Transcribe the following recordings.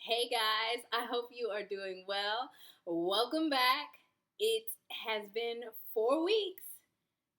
Hey guys, I hope you are doing well. Welcome back. It has been 4 weeks,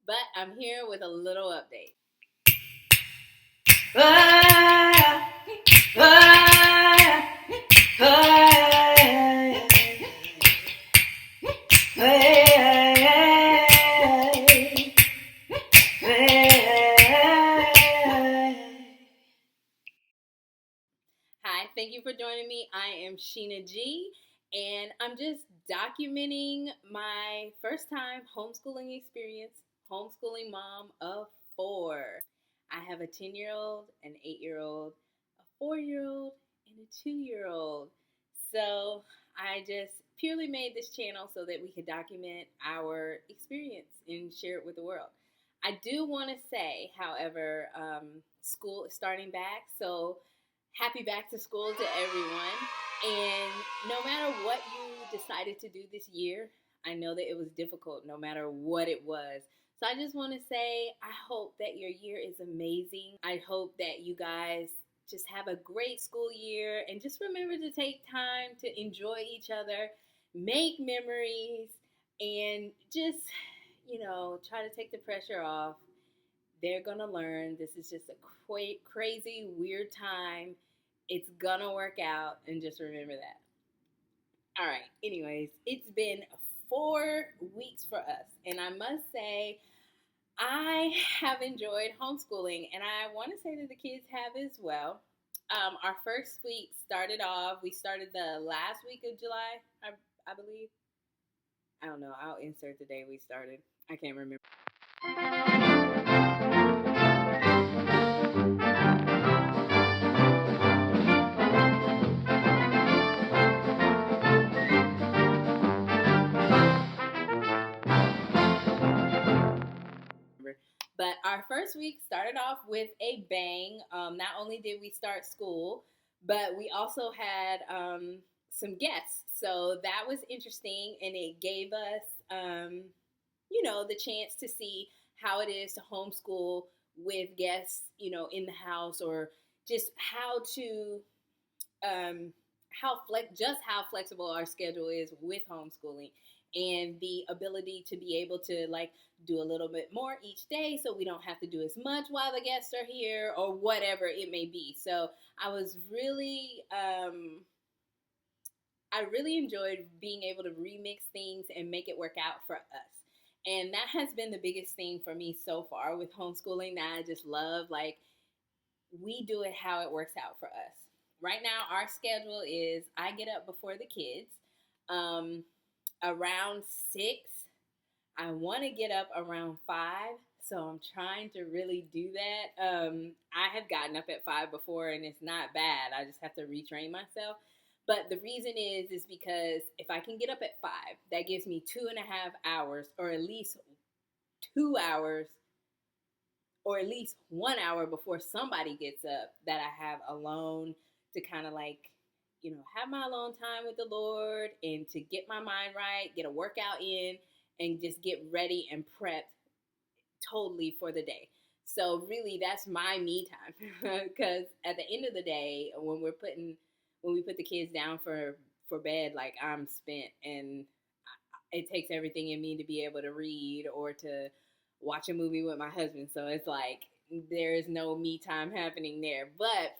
but I'm here with a little update. Hi, thank you for joining me. I am Sheena G, and I'm just documenting my first time homeschooling experience, homeschooling mom of 4. I have a 10-year-old, an 8-year-old, a 4-year-old, and a 2-year-old. So I just purely made this channel so that we could document our experience and share it with the world. I do want to say, however, school is starting back, so happy back to school to everyone. And no matter what you decided to do this year, I know that it was difficult no matter what it was. So I just want to say, I hope that your year is amazing. I hope that you guys just have a great school year and just remember to take time to enjoy each other, make memories, and just, try to take the pressure off. They're going to learn. This is just a crazy, weird time. It's going to work out, and just remember that. All right. Anyways, it's been 4 weeks for us, and I must say, I have enjoyed homeschooling, and I want to say that the kids have as well. Our first week started off, we started the last week of July, I believe. I don't know. I'll insert the day we started. I can't remember. But our first week started off with a bang. Not only did we start school, but we also had some guests. So that was interesting, and it gave us, the chance to see how it is to homeschool with guests, in the house, or just um, how flexible our schedule is with homeschooling, and the ability to be able to do a little bit more each day so we don't have to do as much while the guests are here or whatever it may be. So I was really I really enjoyed being able to remix things and make it work out for us. And that has been the biggest thing for me so far with homeschooling, that I just love. We do it how it works out for us. Right now, our schedule is I get up before the kids around 6. I want to get up around 5, so I'm trying to really do that. I have gotten up at 5 before, and it's not bad. I just have to retrain myself. But the reason is because if I can get up at 5, that gives me 2.5 hours, or at least 2 hours, or at least 1 hour before somebody gets up, that I have alone to kind of have my alone time with the Lord, and to get my mind right, get a workout in, and just get ready and prepped totally for the day. So really, that's my me time, because at the end of the day, when we put the kids down for bed, I'm spent, and it takes everything in me to be able to read or to watch a movie with my husband. So it's there is no me time happening there. But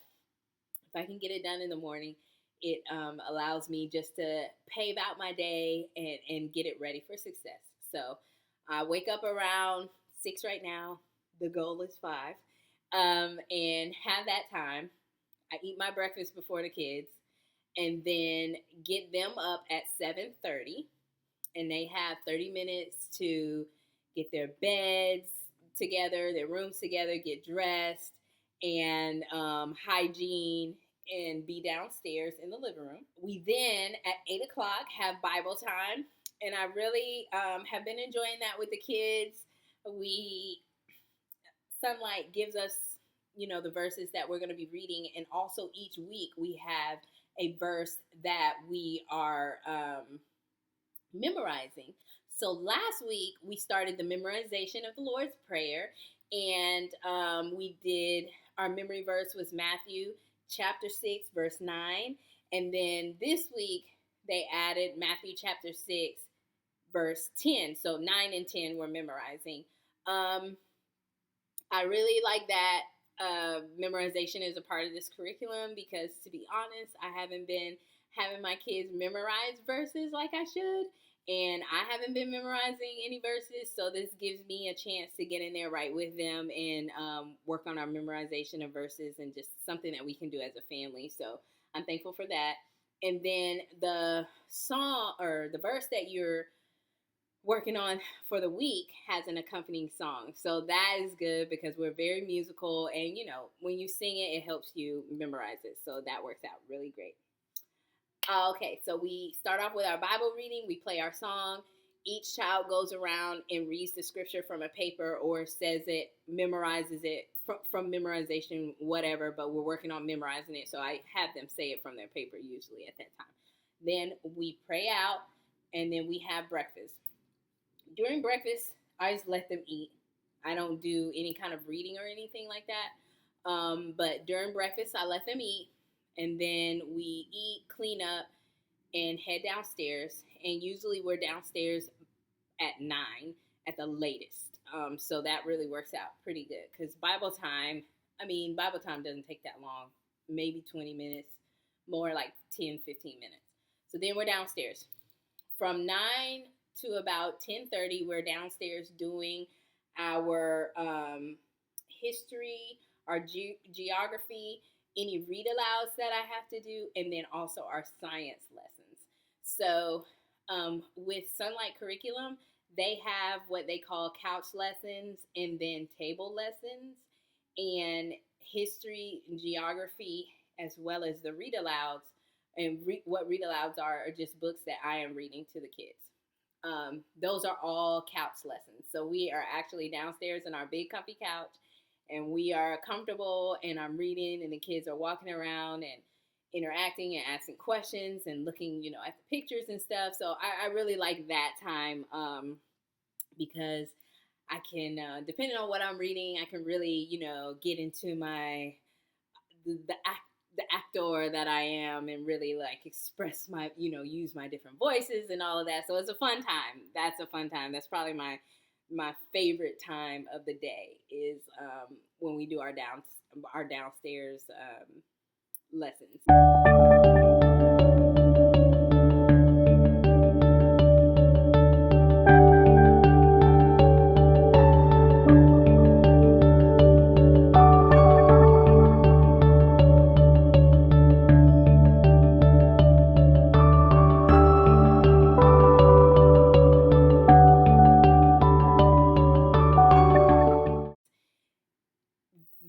if I can get it done in the morning, it allows me just to pave out my day and get it ready for success. So I wake up around 6 right now. The goal is 5. And have that time. I eat my breakfast before the kids, and then get them up at 7:30. And they have 30 minutes to get their beds together, their rooms together, get dressed, and hygiene, and be downstairs in the living room. We then, at 8 o'clock, have Bible time, and I really have been enjoying that with the kids. Sonlight gives us, the verses that we're going to be reading, and also each week we have a verse that we are memorizing. So last week we started the memorization of the Lord's Prayer, and we did, our memory verse was Matthew chapter 6 verse 9, And then this week, they added Matthew chapter 6, verse 10. So 9 and 10 we're memorizing. I really like that memorization is a part of this curriculum because, to be honest, I haven't been having my kids memorize verses like I should. And I haven't been memorizing any verses, so this gives me a chance to get in there right with them and work on our memorization of verses and just something that we can do as a family. So I'm thankful for that. And then the song or the verse that you're working on for the week has an accompanying song. So that is good because we're very musical, and when you sing it, it helps you memorize it. So that works out really great. Okay, so we start off with our Bible reading. We play our song. Each child goes around and reads the scripture from a paper or says it, memorizes it from memorization, whatever, but we're working on memorizing it. So I have them say it from their paper usually at that time. Then we pray out, and then we have breakfast. During breakfast, I just let them eat. I don't do any kind of reading or anything like that. But during breakfast, I let them eat. And then we eat, clean up, and head downstairs. And usually we're downstairs at 9 at the latest. So that really works out pretty good. Because Bible time doesn't take that long. Maybe 20 minutes, more like 10, 15 minutes. So then we're downstairs. From 9 to about 10:30, we're downstairs doing our history, our geography, any read alouds that I have to do, and then also our science lessons. So with Sonlight curriculum, they have what they call couch lessons and then table lessons, and history and geography as well as the read alouds. And what read alouds are just books that I am reading to the kids. Those are all couch lessons. So we are actually downstairs in our big comfy couch, and we are comfortable, and I'm reading, and the kids are walking around and interacting and asking questions and looking, at the pictures and stuff. So I really like that time because I can, depending on what I'm reading, I can really, get into the actor that I am and really express my, use my different voices and all of that. So it's a fun time. That's a fun time. That's probably my favorite time of the day is when we do our downstairs lessons.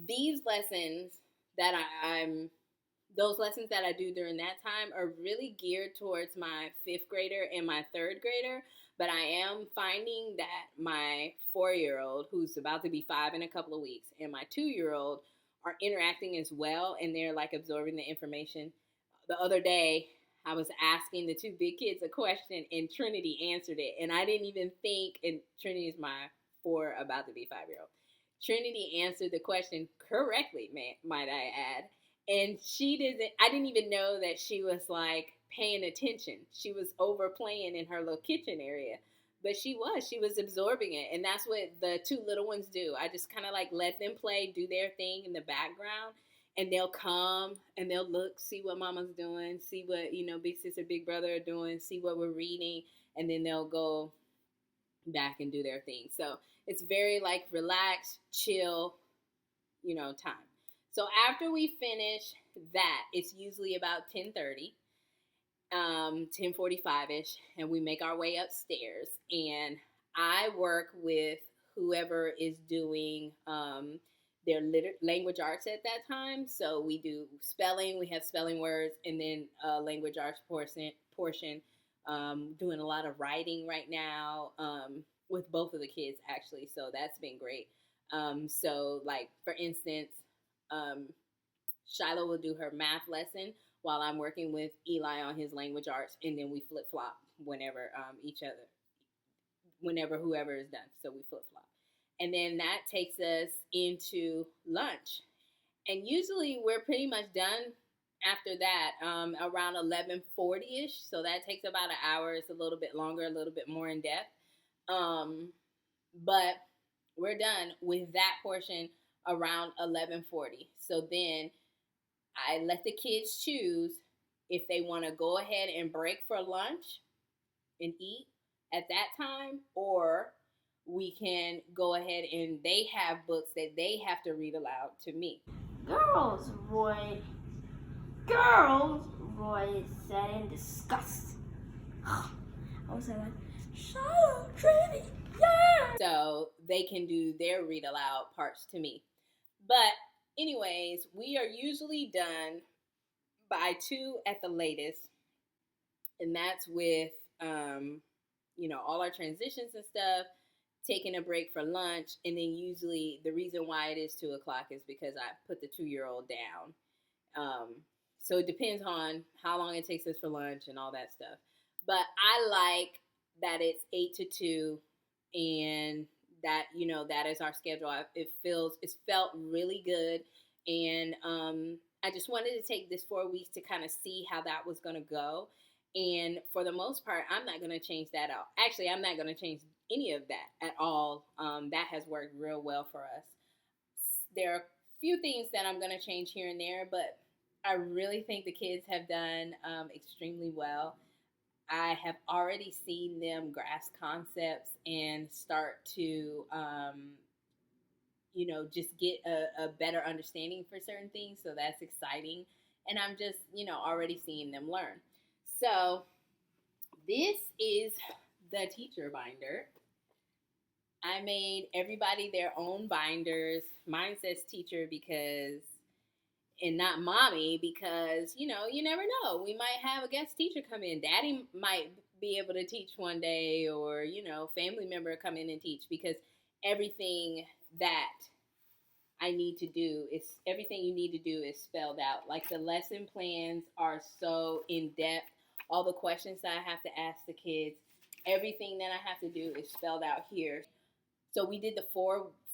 These lessons that those lessons that I do during that time are really geared towards my 5th grader and my 3rd grader. But I am finding that my 4-year-old, who's about to be 5 in a couple of weeks, and my 2-year-old are interacting as well, and they're absorbing the information. The other day, I was asking the 2 big kids a question, and Trinity answered it, and I didn't even think. And Trinity is my 4, about to be 5-year-old. Trinity answered the question correctly, might I add. And I didn't even know that she was paying attention. She was overplaying in her little kitchen area. But she was absorbing it. And that's what the 2 little ones do. I just kind of let them play, do their thing in the background. And they'll come and they'll look, see what mama's doing, see what, big sister, big brother are doing, see what we're reading. And then they'll go back and do their thing. So it's very relaxed, chill, time. So after we finish that, it's usually about 10:30, 10:45ish, and we make our way upstairs. And I work with whoever is doing their language arts at that time. So we do spelling, we have spelling words, and then language arts portion. Doing a lot of writing right now with both of the kids, actually. So that's been great. So for instance, Shiloh will do her math lesson while I'm working with Eli on his language arts, and then we flip flop whenever whoever is done. So we flip flop, and then that takes us into lunch. And usually we're pretty much done after that, around 11:40ish. So that takes about an hour. It's a little bit longer, a little bit more in depth. But we're done with that portion around 11:40. So then I let the kids choose if they want to go ahead and break for lunch and eat at that time, or we can go ahead and they have books that they have to read aloud to me. Roy said in disgust. I was like, shut up, Trinity, yeah! So they can do their read aloud parts to me. But anyways, we are usually done by 2 at the latest. And that's with, all our transitions and stuff, taking a break for lunch. And then usually the reason why it is 2 o'clock is because I put the 2-year-old down. So it depends on how long it takes us for lunch and all that stuff. But I like that it's 8 to 2 and that, that is our schedule. It's felt really good. And I just wanted to take this 4 weeks to kind of see how that was going to go. And for the most part, I'm not going to change that out. Actually, I'm not going to change any of that at all. That has worked real well for us. There are a few things that I'm going to change here and there, but I really think the kids have done extremely well. I have already seen them grasp concepts and start to, just get a better understanding for certain things. So that's exciting. And I'm just, already seeing them learn. So this is the teacher binder. I made everybody their own binders. Mine says teacher and not mommy because, you never know. We might have a guest teacher come in. Daddy might be able to teach one day or, family member come in and teach because everything that everything you need to do is spelled out. Like the lesson plans are so in depth. All the questions that I have to ask the kids, everything that I have to do is spelled out here. So we did the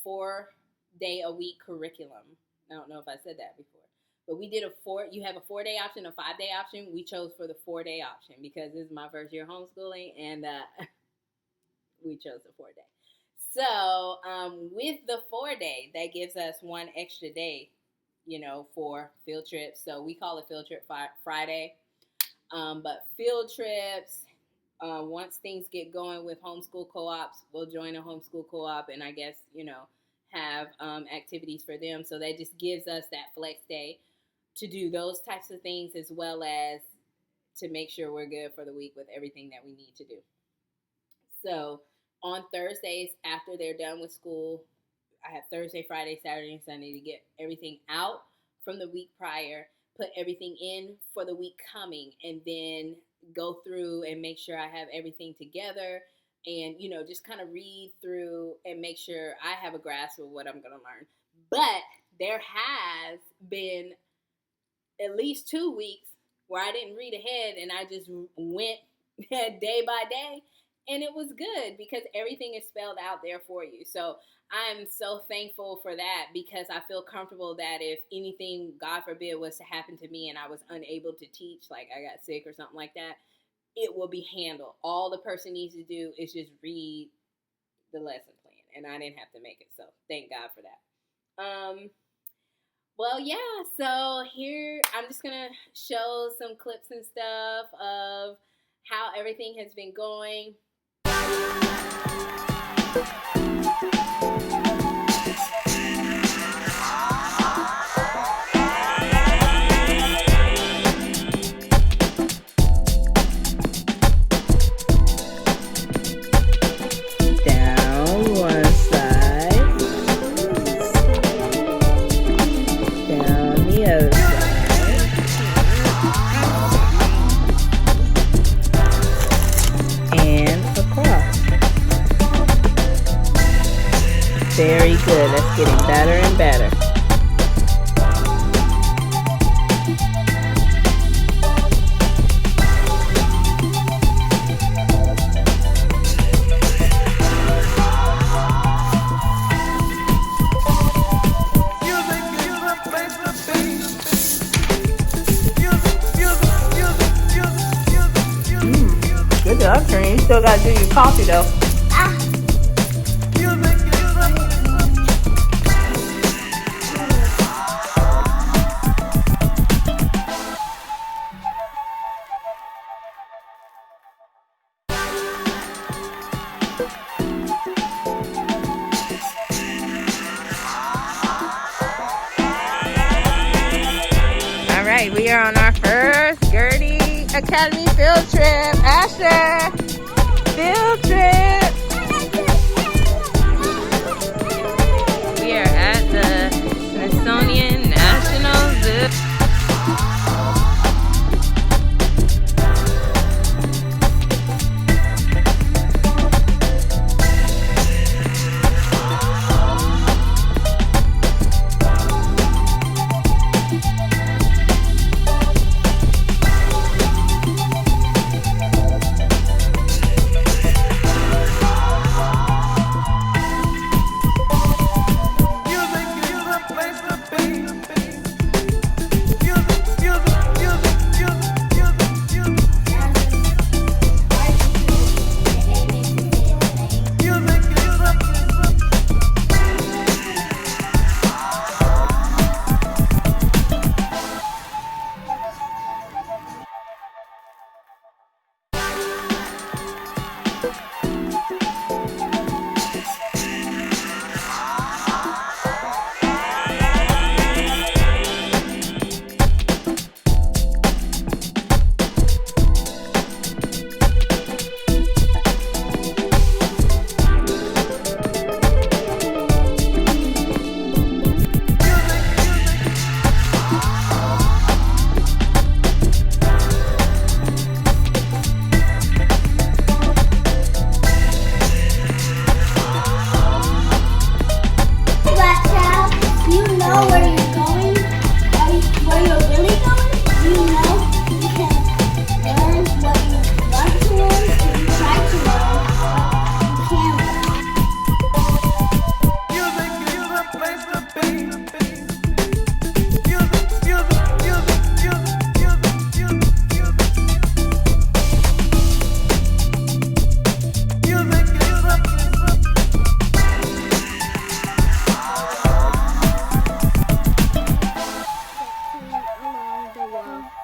4-day-a-week curriculum. I don't know if I said that before. But we did you have a 4-day option, a 5-day option. We chose for the 4-day option because this is my first year homeschooling and we chose the 4-day. So with the 4-day, that gives us one extra day, for field trips. So we call it Field Trip Friday. But field trips, once things get going with homeschool co-ops, we'll join a homeschool co-op and I guess, have activities for them. So that just gives us that flex day to do those types of things as well as to make sure we're good for the week with everything that we need to do. So on Thursdays, after they're done with school, I have Thursday, Friday, Saturday, and Sunday to get everything out from the week prior, put everything in for the week coming, and then go through and make sure I have everything together and, just kind of read through and make sure I have a grasp of what I'm going to learn. But there has been at least 2 weeks where I didn't read ahead and I just went day by day. And it was good because everything is spelled out there for you. So I'm so thankful for that because I feel comfortable that if anything, God forbid, was to happen to me and I was unable to teach, like I got sick or something like that, it will be handled. All the person needs to do is just read the lesson plan. And I didn't have to make it. So thank God for that. Well, yeah. So here I'm just going to show some clips and stuff of how everything has been going. Down one side, down the other side, and across. Very good. That's getting better and better. suffering. You still gotta do your coffee though. Alright, we are on our first Girty Academy field trip. Asher! Field trip! We are at the Smithsonian National Zoo.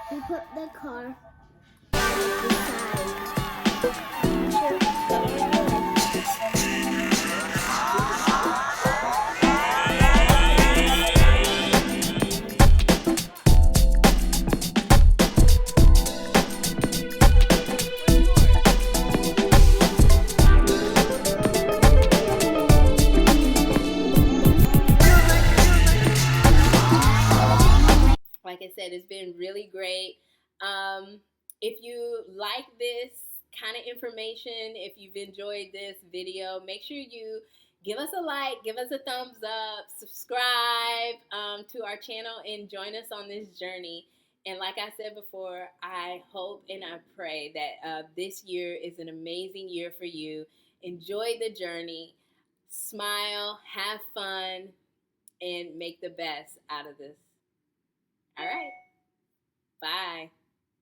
We put the car Like I said, it's been really great. If you like this kind of information, if you've enjoyed this video, make sure you give us a like, give us a thumbs up, subscribe to our channel, and join us on this journey. And like I said before, I hope and I pray that this year is an amazing year for you. Enjoy the journey, smile, have fun, and make the best out of this. All right. Bye.